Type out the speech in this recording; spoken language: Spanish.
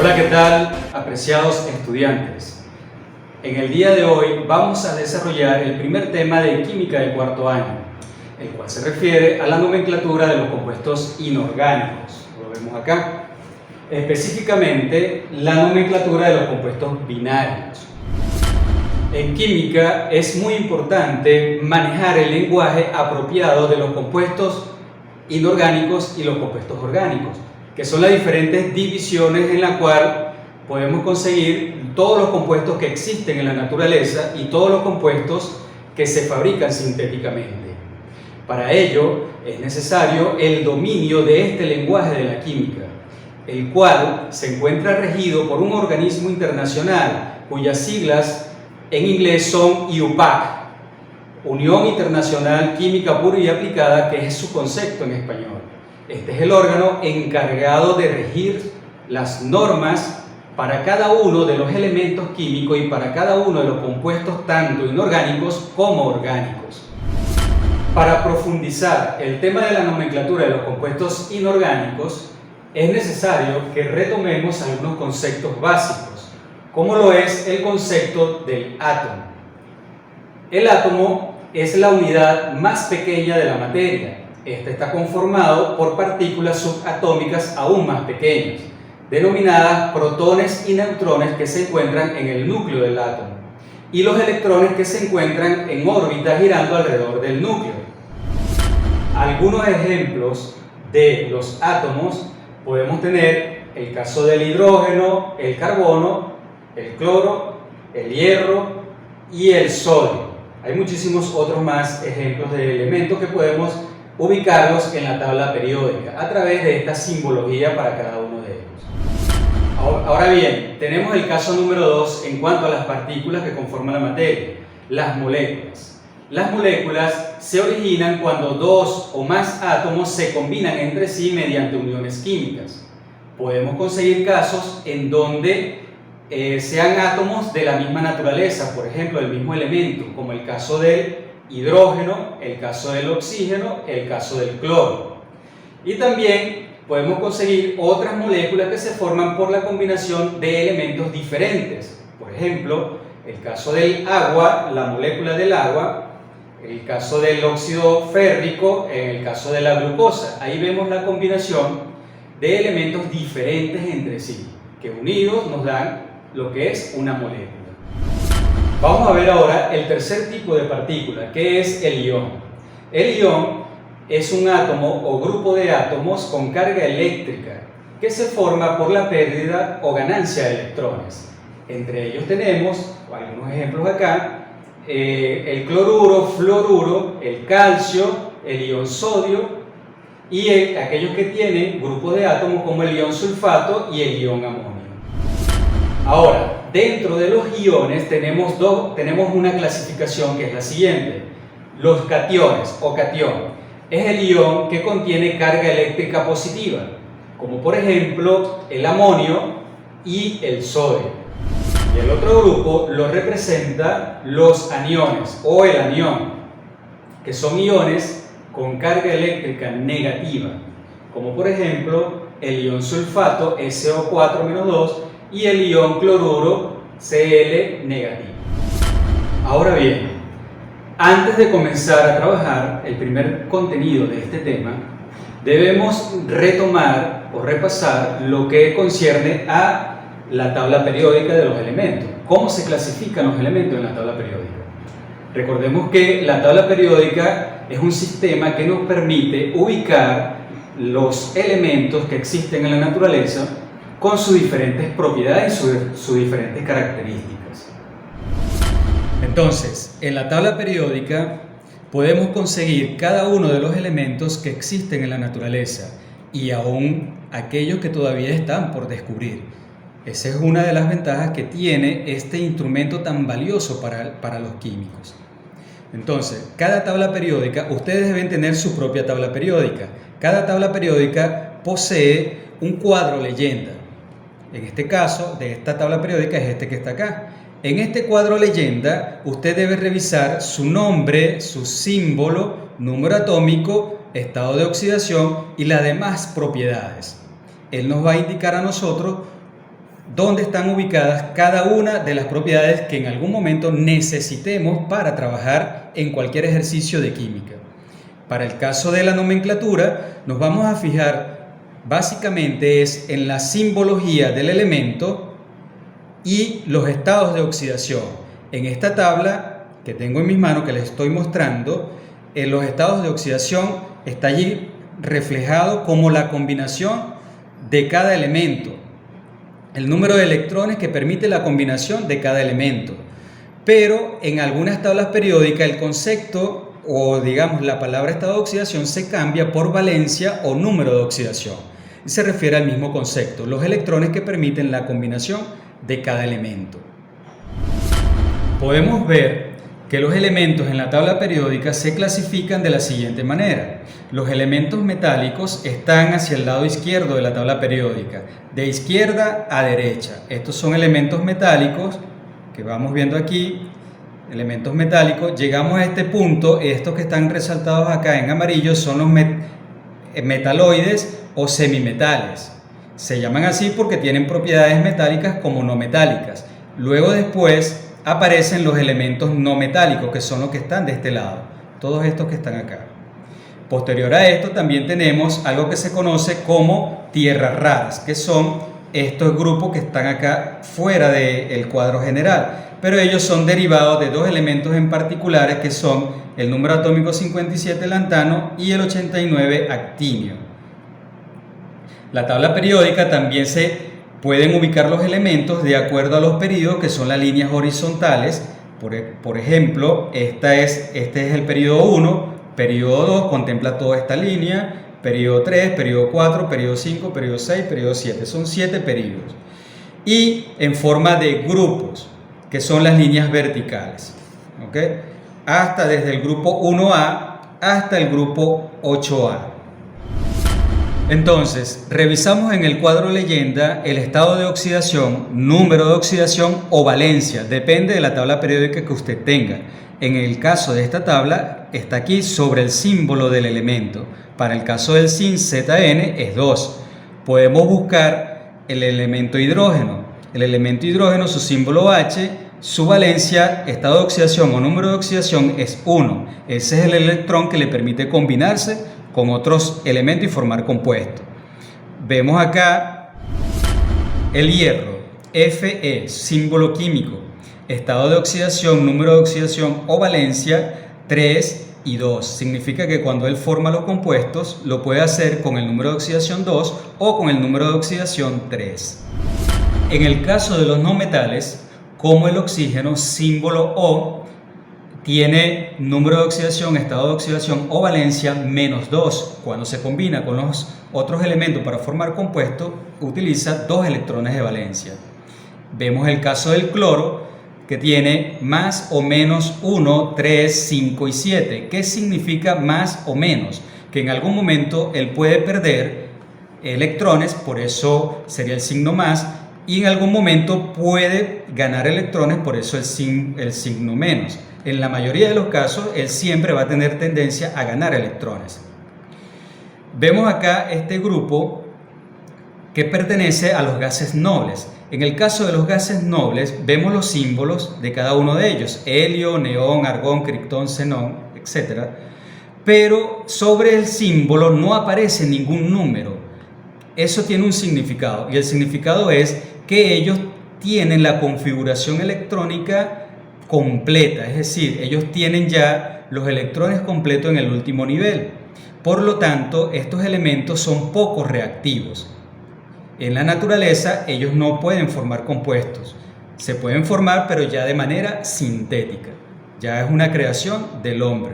Hola, ¿qué tal, apreciados estudiantes? En el día de hoy vamos a desarrollar el primer tema de química del cuarto año, el cual se refiere a la nomenclatura de los compuestos inorgánicos. Lo vemos acá. Específicamente, la nomenclatura de los compuestos binarios. En química es muy importante manejar el lenguaje apropiado de los compuestos inorgánicos y los compuestos orgánicos, que son las diferentes divisiones en la cual podemos conseguir todos los compuestos que existen en la naturaleza y todos los compuestos que se fabrican sintéticamente. Para ello es necesario el dominio de este lenguaje de la química, el cual se encuentra regido por un organismo internacional cuyas siglas en inglés son IUPAC, Unión Internacional Química Pura y Aplicada, que es su concepto en español. Este es el órgano encargado de regir las normas para cada uno de los elementos químicos y para cada uno de los compuestos tanto inorgánicos como orgánicos. Para profundizar el tema de la nomenclatura de los compuestos inorgánicos, es necesario que retomemos algunos conceptos básicos, como lo es el concepto del átomo. El átomo es la unidad más pequeña de la materia. Este está conformado por partículas subatómicas aún más pequeñas, denominadas protones y neutrones, que se encuentran en el núcleo del átomo, y los electrones, que se encuentran en órbita girando alrededor del núcleo. Algunos ejemplos de los átomos podemos tener el caso del hidrógeno, el carbono, el cloro, el hierro y el sodio. Hay muchísimos otros más ejemplos de elementos que podemos ubicarlos en la tabla periódica a través de esta simbología para cada uno de ellos. Ahora bien, tenemos el caso número 2 en cuanto a las partículas que conforman la materia, las moléculas. Las moléculas se originan cuando dos o más átomos se combinan entre sí mediante uniones químicas. Podemos conseguir casos en donde sean átomos de la misma naturaleza, por ejemplo, del mismo elemento, como el caso del hidrógeno, el caso del oxígeno, el caso del cloro. Y también podemos conseguir otras moléculas que se forman por la combinación de elementos diferentes. Por ejemplo, el caso del agua, la molécula del agua, el caso del óxido férrico, en el caso de la glucosa. Ahí vemos la combinación de elementos diferentes entre sí, que unidos nos dan lo que es una molécula. Vamos a ver ahora el tercer tipo de partícula, que es el ion. El ion es un átomo o grupo de átomos con carga eléctrica que se forma por la pérdida o ganancia de electrones. Entre ellos tenemos algunos ejemplos acá: el cloruro, fluoruro, el calcio, el ion sodio y aquellos que tienen grupos de átomos como el ion sulfato y el ion amonio. Ahora, dentro de los iones tenemos una clasificación que es la siguiente. Los cationes o catión es el ion que contiene carga eléctrica positiva, como por ejemplo el amonio y el sodio. Y el otro grupo lo representa los aniones o el anión, que son iones con carga eléctrica negativa, como por ejemplo el ion sulfato SO4-2 y el ion cloruro Cl negativo. Ahora bien, antes de comenzar a trabajar el primer contenido de este tema, debemos retomar o repasar lo que concierne a la tabla periódica de los elementos. ¿Cómo se clasifican los elementos en la tabla periódica? Recordemos que la tabla periódica es un sistema que nos permite ubicar los elementos que existen en la naturaleza con sus diferentes propiedades y sus diferentes características. Entonces, en la tabla periódica podemos conseguir cada uno de los elementos que existen en la naturaleza y aún aquellos que todavía están por descubrir. Esa es una de las ventajas que tiene este instrumento tan valioso para los químicos. Entonces, cada tabla periódica, ustedes deben tener su propia tabla periódica. Cada tabla periódica posee un cuadro leyenda. En este caso, de esta tabla periódica es este que está acá. En este cuadro leyenda, usted debe revisar su nombre, su símbolo, número atómico, estado de oxidación y las demás propiedades. Él nos va a indicar a nosotros dónde están ubicadas cada una de las propiedades que en algún momento necesitemos para trabajar en cualquier ejercicio de química. Para el caso de la nomenclatura, nos vamos a fijar básicamente es en la simbología del elemento y los estados de oxidación. En esta tabla que tengo en mis manos, que les estoy mostrando, en los estados de oxidación está allí reflejado como la combinación de cada elemento, el número de electrones que permite la combinación de cada elemento. Pero en algunas tablas periódicas el concepto o digamos la palabra estado de oxidación se cambia por valencia o número de oxidación y se refiere al mismo concepto, los electrones que permiten la combinación de cada elemento. Podemos ver que los elementos en la tabla periódica se clasifican de la siguiente manera. Los elementos metálicos están hacia el lado izquierdo de la tabla periódica, de izquierda a derecha. Estos son elementos metálicos que vamos viendo aquí, elementos metálicos. Llegamos a este punto, estos que están resaltados acá en amarillo son los metaloides o semimetales. Se llaman así porque tienen propiedades metálicas como no metálicas. Luego después aparecen los elementos no metálicos, que son los que están de este lado, todos estos que están acá. Posterior a esto también tenemos algo que se conoce como tierras raras, que son estos grupos que están acá fuera del cuadro general, pero ellos son derivados de dos elementos en particulares que son el número atómico 57 lantano y el 89 actinio. La tabla periódica también se pueden ubicar los elementos de acuerdo a los periodos, que son las líneas horizontales. Por ejemplo, este es el periodo 1, periodo 2 contempla toda esta línea, periodo 3, periodo 4, periodo 5, periodo 6, periodo 7. Son 7 periodos. Y en forma de grupos, que son las líneas verticales. ¿Okay? Hasta desde el grupo 1A hasta el grupo 8A. Entonces, revisamos en el cuadro leyenda el estado de oxidación, número de oxidación o valencia, depende de la tabla periódica que usted tenga. En el caso de esta tabla, está aquí sobre el símbolo del elemento. Para el caso del zinc, Zn es 2. Podemos buscar el elemento hidrógeno. El elemento hidrógeno, su símbolo H, su valencia, estado de oxidación o número de oxidación es 1. Ese es el electrón que le permite combinarse con otros elementos y formar compuestos. Vemos acá el hierro, Fe, símbolo químico, estado de oxidación, número de oxidación o valencia 3 y 2. Significa que cuando él forma los compuestos lo puede hacer con el número de oxidación 2 o con el número de oxidación 3. En el caso de los no metales, como el oxígeno, símbolo O, tiene número de oxidación, estado de oxidación o valencia -2. Cuando se combina con los otros elementos para formar compuestos, utiliza 2 electrones de valencia. Vemos el caso del cloro, que tiene más o menos 1, 3, 5 y 7. ¿Qué significa más o menos? Que en algún momento él puede perder electrones, por eso sería el signo más, y en algún momento puede ganar electrones, por eso el signo menos. En la mayoría de los casos, él siempre va a tener tendencia a ganar electrones. Vemos acá este grupo que pertenece a los gases nobles. En el caso de los gases nobles, vemos los símbolos de cada uno de ellos: helio, neón, argón, criptón, xenón, etc. Pero sobre el símbolo no aparece ningún número. Eso tiene un significado, y el significado es que ellos tienen la configuración electrónica completa, es decir, ellos tienen ya los electrones completos en el último nivel. Por lo tanto, estos elementos son poco reactivos. En la naturaleza ellos no pueden formar compuestos. Se pueden formar, pero ya de manera sintética. Ya es una creación del hombre.